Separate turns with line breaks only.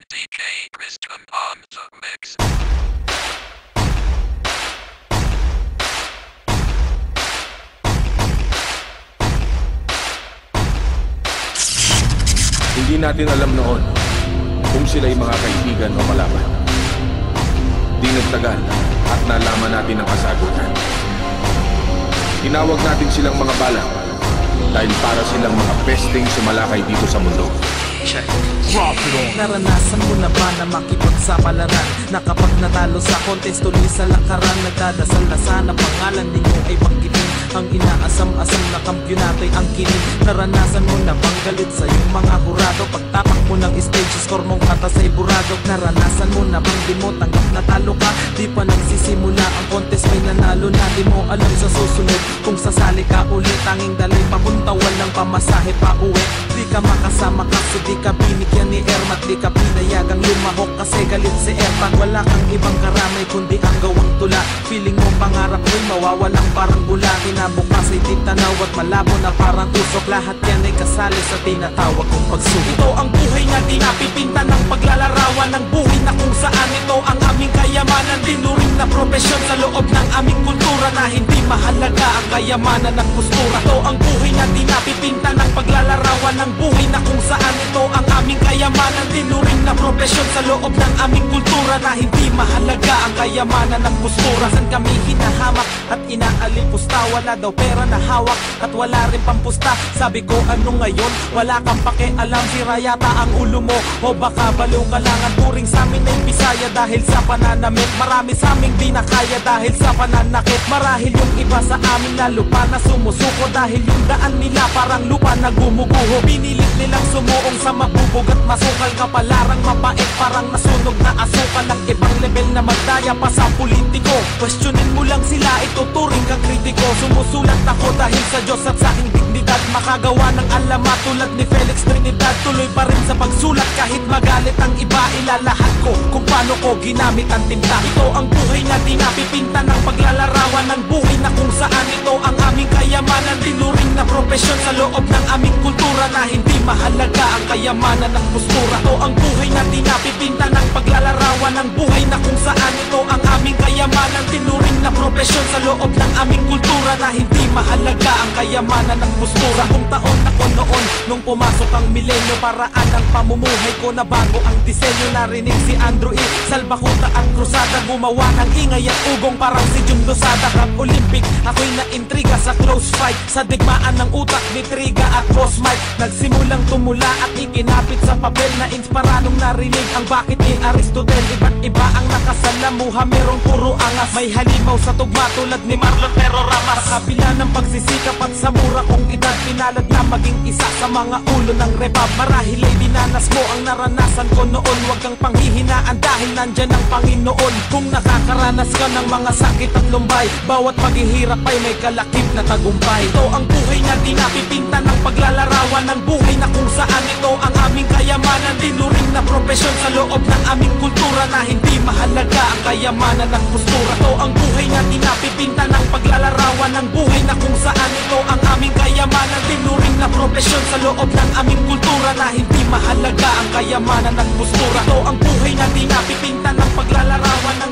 DJ Christian on the mix.
Hindi natin alam noon kung sila'y mga kaibigan o kalaban. Di nagtagal at nalaman natin ang kasagutan. Tinawag natin silang mga bala dahil para silang mga besting sumalakay dito sa mundo.
Naranasan mo na ba na makipagsapalaran na kapag natalo sa contest tuloy sa lakaran, nagdadasal na sana pangalan ninyo ay banggitin. Ang inaasam-asam na kampyonato'y ang kinig. Naranasan mo na bang galit sa iyong mga hurado? Pagtapak mo ng stage, score mong katasay burado. Naranasan mo na bang di mo tanggap na talo ka? Di pa nagsisimula ang contest, may nanalo na. Di mo alam sa susunod kung sasali ka ulit. Tanging dalay papunta, walang pamasahe pa uwi. Di ka makasama kasi di ka binigyan ni Ermat. Di ka pinayagang lumahok kasi galit si Ermat. Wala kang ibang karamay kundi ang gawang tula. Feeling mo pangarap mo'y mawawalang parang bula. Kinabukas ay di tanaw at malabo na parang usok. Lahat yan ay kasali sa tinatawag kong pagsubok. Ito ang buhay na di napipinta ng paglalarawan ng buhay na kung saan ito ang aming kayamanan. Tinuring na propesyon sa loob ng aming kultura na hindi mahalaga ang kayamanan ng postura. Ito ang buhay na di napipinta ng paglalarawan ng buhay na kung saan ito ang aming kayamanan. Tinuring na propesyon sa loob ng aming kultura na hindi mahalaga ang kayamanan ng postura. San kami hinahamak at inaalipusta? Wala daw pera na hawak at wala rin pampusta. Sabi ko ano ngayon? Wala kang pakialam, sira yata ang ulo mo o baka baliw ka lang. Ang turing sa amin ay Bisaya dahil sa pananamit. Marami sa aming di na kaya dahil sa pananakit. Marahil yung iba sa amin lalo pa na sumusuko dahil yung daan nila parang lupa na gumuguho. Pinilit nilang sumuong sa mabubog at masukal ka palarang mapait parang nasunog na asukal. Ang ibang level na magdaya pa sa politiko. Questionin mo lang sila, ituturing kang kritiko. Sumusulat ako dahil sa Diyos at sa aking dignidad. Makagawa ng alamat tulad ni Felix Trinidad. Tuloy pa rin sa pagsulat kahit magalit ang iba. Ilalahat ko kung paano ko ginamit ang tinta. Ito ang buhay na di napipinta ng paglalarawan ng buhay na kung saan ito ang aming kayamanan. Tinuring na propesyon sa loob ng aming kultura na hindi mahalaga ang kayamanan ng postura. Ito ang buhay na di napipinta ng paglalarawan ng buhay na kung saan ito ang aming kayamanan. Tinuring na propesyon sa loob ng aming kultura na hindi mahalaga ang kayamanan ng postura. Kung taon ako noon nung pumasok ang milenyo, paraan ng pamumuhay ko na bago ang disenyo. Narinig si Andrew E. Salbakuta at krusada, gumawa ng ingay at ugong parang si Jung Lozada. Rap Olympic, ako'y naintriga sa close fight, sa digmaan ng utak ni Triga at Boss Mike. Nagsimulang tumula at ikinapit sa papel na inspira nung narinig ang bakit ni Aristotle. Iba't iba ang nakasalamuha, merong puro angas. May halimaw sa tugma tulad ni Marlon Pero Ramas. Sa kabila ng pagsisikap at sa mura kong edad, pinalad na maging isa sa mga ulo ng rebab. Marahil ay dinanas mo ang naranasan ko noon. Huwag kang panghihinaan dahil nandyan ang Panginoon. Kung nakakaranas ka ng mga sakit at lumbay, bawat paghihirap ay may kalakip na tagumpay. Ito ang buhay na di napipinta ng paglalarawan ng buhay na kung saan ito ang aming kayamanan. Tinuring na propesyon sa loob ng aming kultura na hindi mahalaga ang kayamanan ng postura. Ito ang buhay na di napipinta ng paglalarawan ng buhay na kung saan ito ang aming kayamanan. Tinuring na propesyon sa loob ng aming kultura na hindi mahalaga ang kayamanan ng postura. Ito ang buhay na di napipinta ng paglalarawan ng